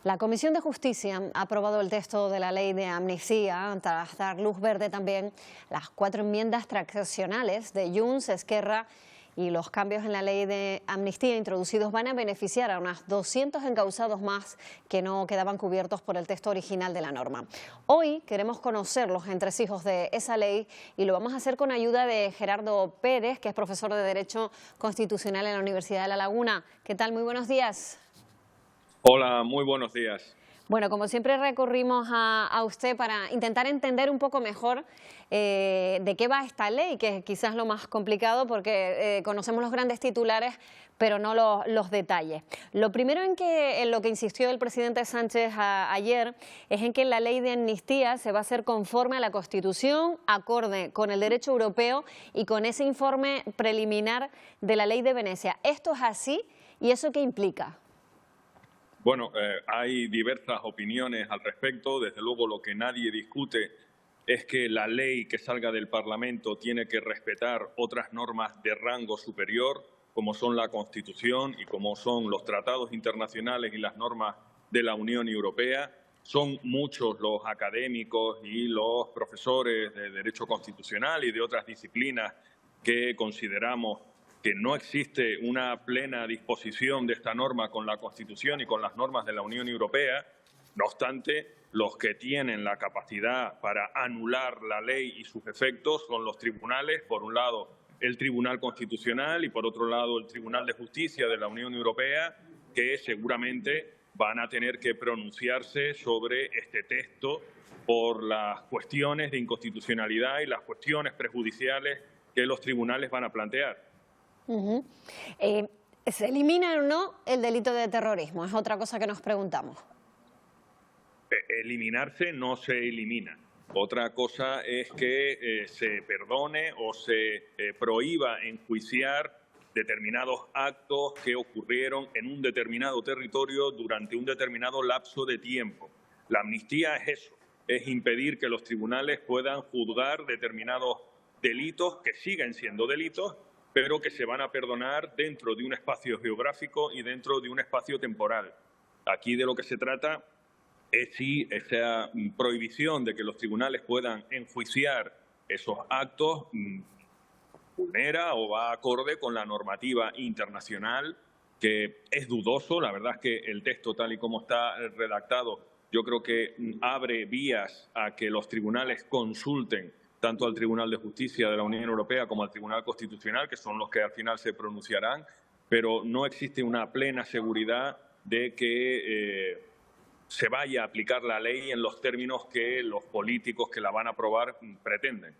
La Comisión de Justicia ha aprobado el texto de la ley de amnistía tras dar luz verde también las 4 enmiendas transaccionales de Junts, Esquerra y los cambios en la ley de amnistía introducidos van a beneficiar a unos 200 encausados más que no quedaban cubiertos por el texto original de la norma. Hoy queremos conocer los entresijos de esa ley y lo vamos a hacer con ayuda de Gerardo Pérez, que es profesor de Derecho Constitucional en la Universidad de La Laguna. ¿Qué tal? Muy buenos días. Hola, muy buenos días. Bueno, como siempre recurrimos a usted para intentar entender un poco mejor de qué va esta ley, que es quizás lo más complicado porque conocemos los grandes titulares, pero no los detalles. Lo primero en lo que insistió el presidente Sánchez ayer es en que la ley de amnistía se va a hacer conforme a la Constitución, acorde con el derecho europeo y con ese informe preliminar de la ley de Venecia. ¿Esto es así? ¿Y eso qué implica? Bueno, hay diversas opiniones al respecto. Desde luego, lo que nadie discute es que la ley que salga del Parlamento tiene que respetar otras normas de rango superior, como son la Constitución y como son los tratados internacionales y las normas de la Unión Europea. Son muchos los académicos y los profesores de Derecho Constitucional y de otras disciplinas que consideramos que no existe una plena disposición de esta norma con la Constitución y con las normas de la Unión Europea. No obstante, los que tienen la capacidad para anular la ley y sus efectos son los tribunales, por un lado el Tribunal Constitucional y por otro lado el Tribunal de Justicia de la Unión Europea, que seguramente van a tener que pronunciarse sobre este texto por las cuestiones de inconstitucionalidad y las cuestiones prejudiciales que los tribunales van a plantear. ¿Se elimina o no el delito de terrorismo? Es otra cosa que nos preguntamos. Eliminarse no se elimina. Otra cosa es que se perdone o se prohíba enjuiciar determinados actos que ocurrieron en un determinado territorio durante un determinado lapso de tiempo. La amnistía es eso, es impedir que los tribunales puedan juzgar determinados delitos que siguen siendo delitos, pero que se van a perdonar dentro de un espacio geográfico y dentro de un espacio temporal. Aquí de lo que se trata es si esa prohibición de que los tribunales puedan enjuiciar esos actos vulnera o va acorde con la normativa internacional, que es dudoso. La verdad es que el texto tal y como está redactado, yo creo que abre vías a que los tribunales consulten tanto al Tribunal de Justicia de la Unión Europea como al Tribunal Constitucional, que son los que al final se pronunciarán, pero no existe una plena seguridad de que se vaya a aplicar la ley en los términos que los políticos que la van a aprobar pretenden.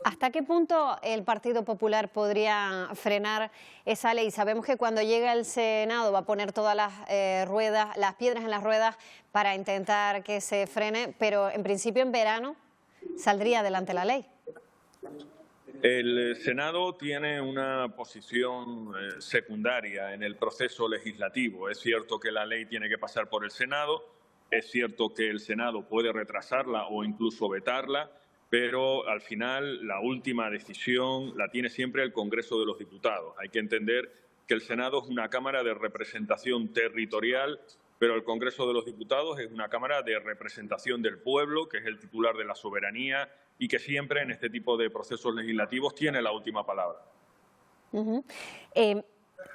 ¿Hasta qué punto el Partido Popular podría frenar esa ley? Sabemos que cuando llegue al Senado va a poner todas las piedras en las ruedas para intentar que se frene, pero en principio en verano saldría adelante la ley. El Senado tiene una posición secundaria en el proceso legislativo. Es cierto que la ley tiene que pasar por el Senado, es cierto que el Senado puede retrasarla o incluso vetarla, pero al final la última decisión la tiene siempre el Congreso de los Diputados. Hay que entender que el Senado es una Cámara de representación territorial, pero el Congreso de los Diputados es una Cámara de representación del pueblo, que es el titular de la soberanía y que siempre en este tipo de procesos legislativos tiene la última palabra.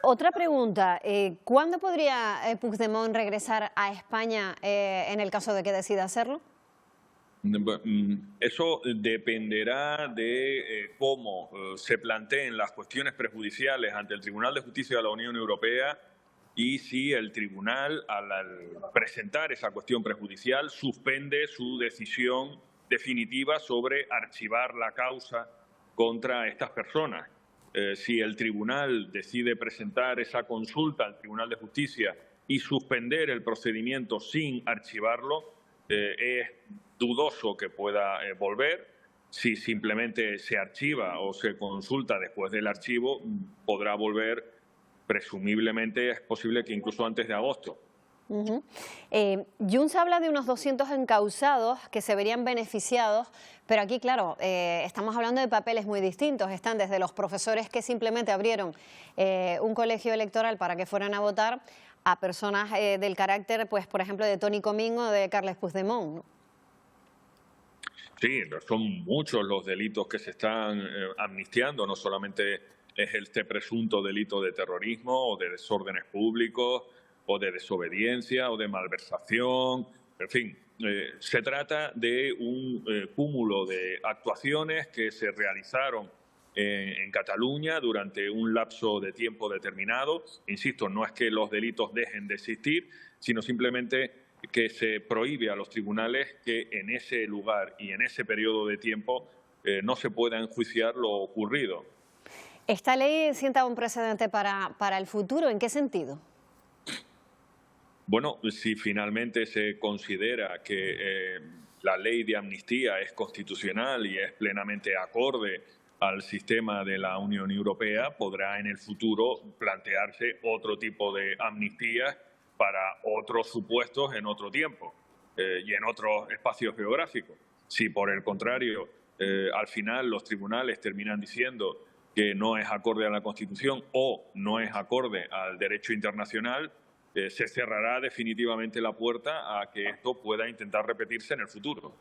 Otra pregunta, ¿cuándo podría Puigdemont regresar a España en el caso de que decida hacerlo? Eso dependerá de cómo se planteen las cuestiones prejudiciales ante el Tribunal de Justicia de la Unión Europea y si el tribunal, al presentar esa cuestión prejudicial, suspende su decisión definitiva sobre archivar la causa contra estas personas. Si el tribunal decide presentar esa consulta al Tribunal de Justicia y suspender el procedimiento sin archivarlo, es dudoso que pueda volver. Si simplemente se archiva o se consulta después del archivo, podrá volver. Presumiblemente es posible que incluso antes de agosto. Junts habla de unos 200 encausados que se verían beneficiados, pero aquí, claro, estamos hablando de papeles muy distintos. Están desde los profesores que simplemente abrieron un colegio electoral para que fueran a votar a personas del carácter, pues por ejemplo, de Toni Comín o de Carles Puigdemont, ¿no? Sí, son muchos los delitos que se están amnistiando, no solamente es este presunto delito de terrorismo o de desórdenes públicos o de desobediencia o de malversación, en fin, se trata de un cúmulo de actuaciones que se realizaron en Cataluña durante un lapso de tiempo determinado. Insisto, no es que los delitos dejen de existir, sino simplemente que se prohíbe a los tribunales que en ese lugar y en ese periodo de tiempo no se pueda enjuiciar lo ocurrido. ¿Esta ley sienta un precedente para el futuro? ¿En qué sentido? Bueno, si finalmente se considera que la ley de amnistía es constitucional y es plenamente acorde al sistema de la Unión Europea, podrá en el futuro plantearse otro tipo de amnistías para otros supuestos en otro tiempo y en otros espacios geográficos. Si por el contrario, al final los tribunales terminan diciendo que no es acorde a la Constitución o no es acorde al derecho internacional, se cerrará definitivamente la puerta a que esto pueda intentar repetirse en el futuro.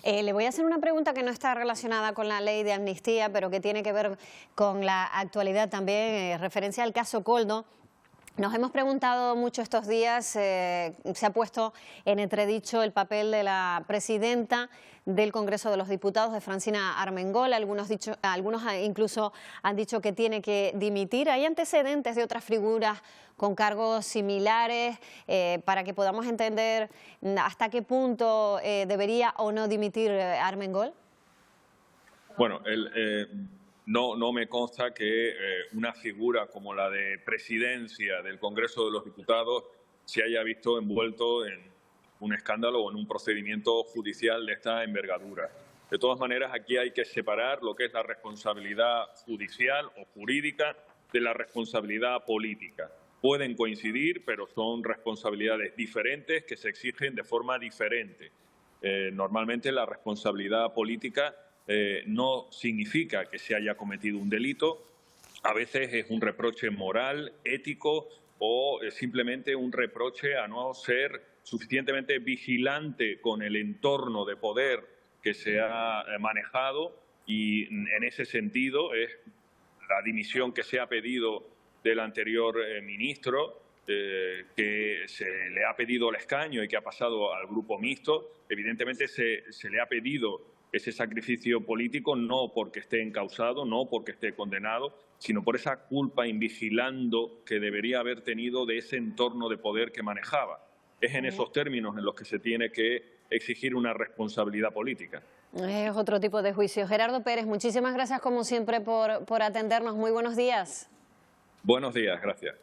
Le voy a hacer una pregunta que no está relacionada con la ley de amnistía, pero que tiene que ver con la actualidad también, referencia al caso Koldo. Nos hemos preguntado mucho estos días, se ha puesto en entredicho el papel de la presidenta del Congreso de los Diputados, de Francina Armengol. Algunos incluso han dicho que tiene que dimitir. ¿Hay antecedentes de otras figuras con cargos similares para que podamos entender hasta qué punto debería o no dimitir Armengol? Bueno, no me consta que una figura como la de presidencia del Congreso de los Diputados se haya visto envuelto en un escándalo o en un procedimiento judicial de esta envergadura. De todas maneras, aquí hay que separar lo que es la responsabilidad judicial o jurídica de la responsabilidad política. Pueden coincidir, pero son responsabilidades diferentes que se exigen de forma diferente. Normalmente la responsabilidad política no significa que se haya cometido un delito, a veces es un reproche moral, ético o simplemente un reproche a no ser suficientemente vigilante con el entorno de poder que se ha manejado, y en ese sentido es la dimisión que se ha pedido del anterior ministro, que se le ha pedido el escaño y que ha pasado al grupo mixto. Evidentemente se le ha pedido ese sacrificio político no porque esté encausado, no porque esté condenado, sino por esa culpa invigilando que debería haber tenido de ese entorno de poder que manejaba. Es en esos términos en los que se tiene que exigir una responsabilidad política. Es otro tipo de juicio. Gerardo Pérez, muchísimas gracias como siempre por atendernos. Muy buenos días. Buenos días, gracias.